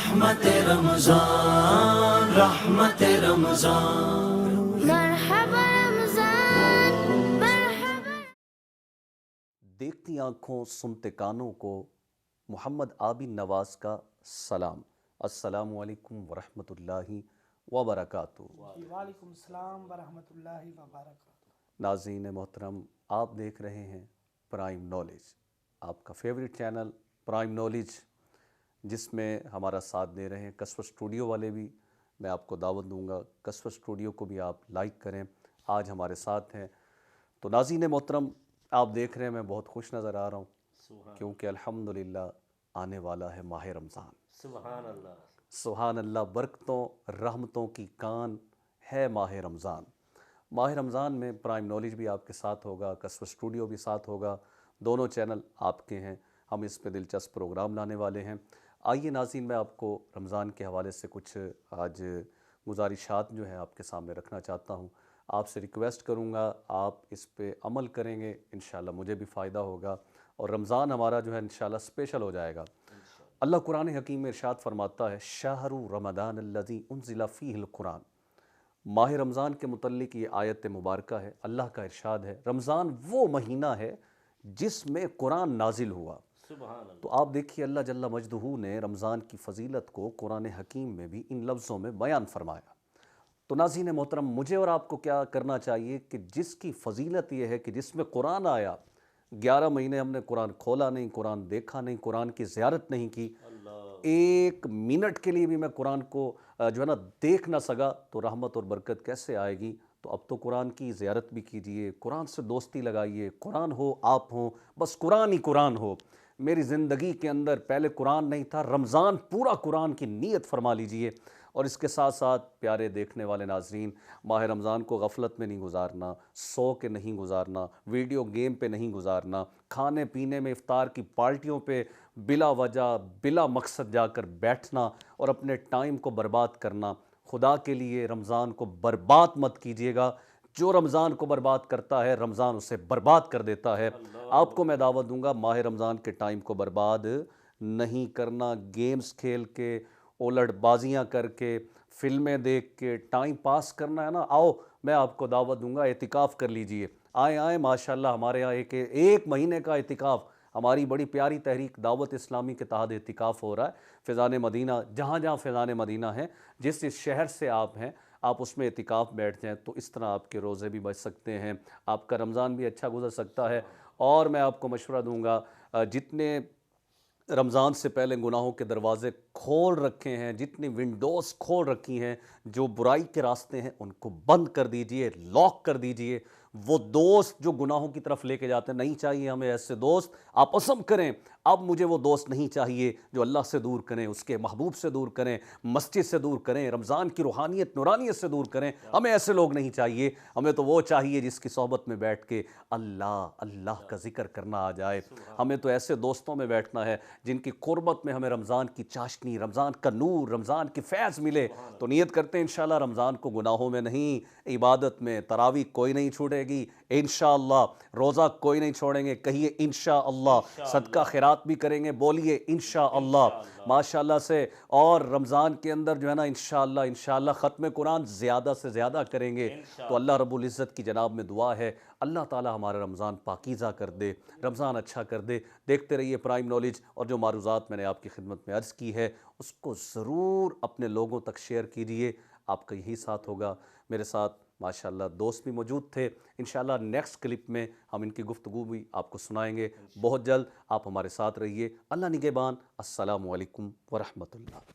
رحمت رمضان، رحمت رمضان، مرحبا رمضان مرحبا۔ دیکھتی آنکھوں سنتے کانوں کو محمد عابد نواز کا سلام۔ السلام علیکم ورحمۃ اللہ وبرکاتہ۔ وعلیکم السلام ورحمۃ اللہ وبرکاتہ۔ ناظرین محترم، آپ دیکھ رہے ہیں پرائم نالج، آپ کا فیوریٹ چینل پرائم نالج، جس میں ہمارا ساتھ دے رہے ہیں کسوہ اسٹوڈیو والے بھی۔ میں آپ کو دعوت دوں گا کسوہ اسٹوڈیو کو بھی آپ لائک کریں، آج ہمارے ساتھ ہیں۔ تو ناظرین محترم، آپ دیکھ رہے ہیں میں بہت خوش نظر آ رہا ہوں، کیونکہ الحمدللہ آنے والا ہے ماہ رمضان۔ سبحان اللہ، سبحان اللہ، برکتوں رحمتوں کی کان ہے ماہ رمضان۔ ماہ رمضان میں پرائم نالج بھی آپ کے ساتھ ہوگا، کسوہ اسٹوڈیو بھی ساتھ ہوگا، دونوں چینل آپ کے ہیں۔ ہم اس پہ دلچسپ پروگرام لانے والے ہیں۔ آئیے ناظرین، میں آپ کو رمضان کے حوالے سے کچھ آج گزارشات جو ہیں آپ کے سامنے رکھنا چاہتا ہوں۔ آپ سے ریکویسٹ کروں گا، آپ اس پہ عمل کریں گے، انشاءاللہ مجھے بھی فائدہ ہوگا، اور رمضان ہمارا جو ہے انشاءاللہ اسپیشل ہو جائے گا۔ اللہ قرآن حکیم میں ارشاد فرماتا ہے، شہر رمضان الذی انزل فیہ القرآن۔ ماہ رمضان کے متعلق یہ آیت مبارکہ ہے، اللہ کا ارشاد ہے رمضان وہ مہینہ ہے جس میں قرآن نازل ہوا۔ سبحان اللہ۔ تو آپ دیکھیے اللہ جل مجدہ نے رمضان کی فضیلت کو قرآن حکیم میں بھی ان لفظوں میں بیان فرمایا۔ تو ناظرین محترم، مجھے اور آپ کو کیا کرنا چاہیے کہ جس کی فضیلت یہ ہے کہ جس میں قرآن آیا، 11 مہینے ہم نے قرآن کھولا نہیں، قرآن دیکھا نہیں، قرآن کی زیارت نہیں کی، ایک منٹ کے لیے بھی میں قرآن کو جو ہے نا دیکھ نہ سکا، تو رحمت اور برکت کیسے آئے گی؟ تو اب تو قرآن کی زیارت بھی کیجئے، قرآن سے دوستی لگائیے، قرآن ہو آپ ہوں، بس قرآن ہی قرآن ہو۔ میری زندگی کے اندر پہلے قرآن نہیں تھا، رمضان پورا قرآن کی نیت فرما لیجئے۔ اور اس کے ساتھ ساتھ پیارے دیکھنے والے ناظرین، ماہ رمضان کو غفلت میں نہیں گزارنا، سو کے نہیں گزارنا، ویڈیو گیم پہ نہیں گزارنا، کھانے پینے میں افطار کی پارٹیوں پہ بلا وجہ بلا مقصد جا کر بیٹھنا اور اپنے ٹائم کو برباد کرنا۔ خدا کے لیے رمضان کو برباد مت کیجیے گا، جو رمضان کو برباد کرتا ہے رمضان اسے برباد کر دیتا ہے۔ آپ کو میں دعوت دوں گا ماہ رمضان کے ٹائم کو برباد نہیں کرنا، گیمز کھیل کے، اولٹ بازیاں کر کے، فلمیں دیکھ کے ٹائم پاس کرنا ہے نا، آؤ میں آپ کو دعوت دوں گا اعتکاف کر لیجئے۔ آئیں ماشاءاللہ ہمارے یہاں ایک مہینے کا اعتکاف، ہماری بڑی پیاری تحریک دعوت اسلامی کے تحت اعتکاف ہو رہا ہے فیضان مدینہ، جہاں جہاں فیضان مدینہ ہے، جس شہر سے آپ ہیں، آپ اس میں اعتکاف بیٹھ جائیں، تو اس طرح آپ کے روزے بھی بچ سکتے ہیں، آپ کا رمضان بھی اچھا گزر سکتا ہے۔ اور میں آپ کو مشورہ دوں گا، جتنے رمضان سے پہلے گناہوں کے دروازے کھول رکھے ہیں، جتنی ونڈوز کھول رکھی ہیں، جو برائی کے راستے ہیں ان کو بند کر دیجئے، لاک کر دیجئے۔ وہ دوست جو گناہوں کی طرف لے کے جاتے ہیں، نہیں چاہیے ہمیں ایسے دوست، آپ عزم کریں اب مجھے وہ دوست نہیں چاہیے جو اللہ سے دور کریں، اس کے محبوب سے دور کریں، مسجد سے دور کریں، رمضان کی روحانیت نورانیت سے دور کریں۔ ہمیں ایسے لوگ نہیں چاہیے، ہمیں تو وہ چاہیے جس کی صحبت میں بیٹھ کے اللہ کا ذکر کرنا آ جائے۔ ہمیں تو ایسے دوستوں میں بیٹھنا ہے جن کی قربت میں ہمیں رمضان کی چاشنی، رمضان کا نور، رمضان کی فیض ملے۔ تو نیت کرتے ہیں انشاءاللہ رمضان کو گناہوں میں نہیں، عبادت میں، تراویح کوئی نہیں چھوڑے گی انشاءاللہ، روزہ کوئی نہیں چھوڑیں گے، کہیے انشاءاللہ، صدقہ خیرات بھی کریں گے، بولیے انشاءاللہ ماشاءاللہ سے۔ اور رمضان کے اندر جو ہے نا انشاءاللہ ختم قرآن زیادہ سے زیادہ کریں گے۔ تو اللہ رب العزت کی جناب میں دعا ہے، اللہ تعالی ہمارا رمضان پاکیزہ کر دے، رمضان اچھا کر دے۔ دیکھتے رہیے پرائم نالج، اور جو معروضات میں نے آپ کی خدمت میں عرض کی ہے اس کو ضرور اپنے لوگوں تک شیئر کیجئے، آپ کا یہی ساتھ ہوگا۔ میرے ساتھ ماشاءاللہ دوست بھی موجود تھے، انشاءاللہ نیکسٹ کلپ میں ہم ان کی گفتگو بھی آپ کو سنائیں گے بہت جلد۔ آپ ہمارے ساتھ رہیے، اللہ نگہبان، السلام علیکم ورحمۃ اللہ۔